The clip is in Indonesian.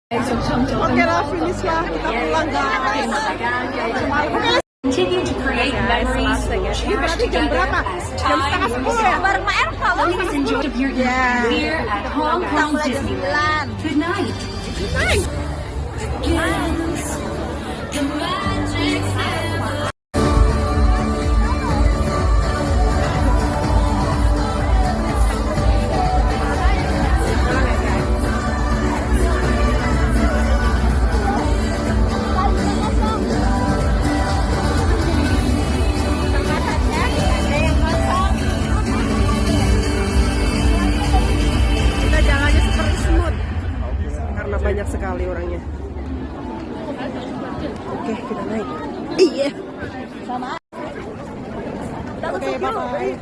Oke lah, finish lah, kita pulang guys. Continue to create memories we'll cherish together as time moves on. Please enjoy your year here at Hong Kong Disneyland. Good night. Good night. The magic's ever. Kita jalannya seperti semut karena banyak sekali orangnya. Oke, kita naik. Iya. Sama. Oke, bye-bye.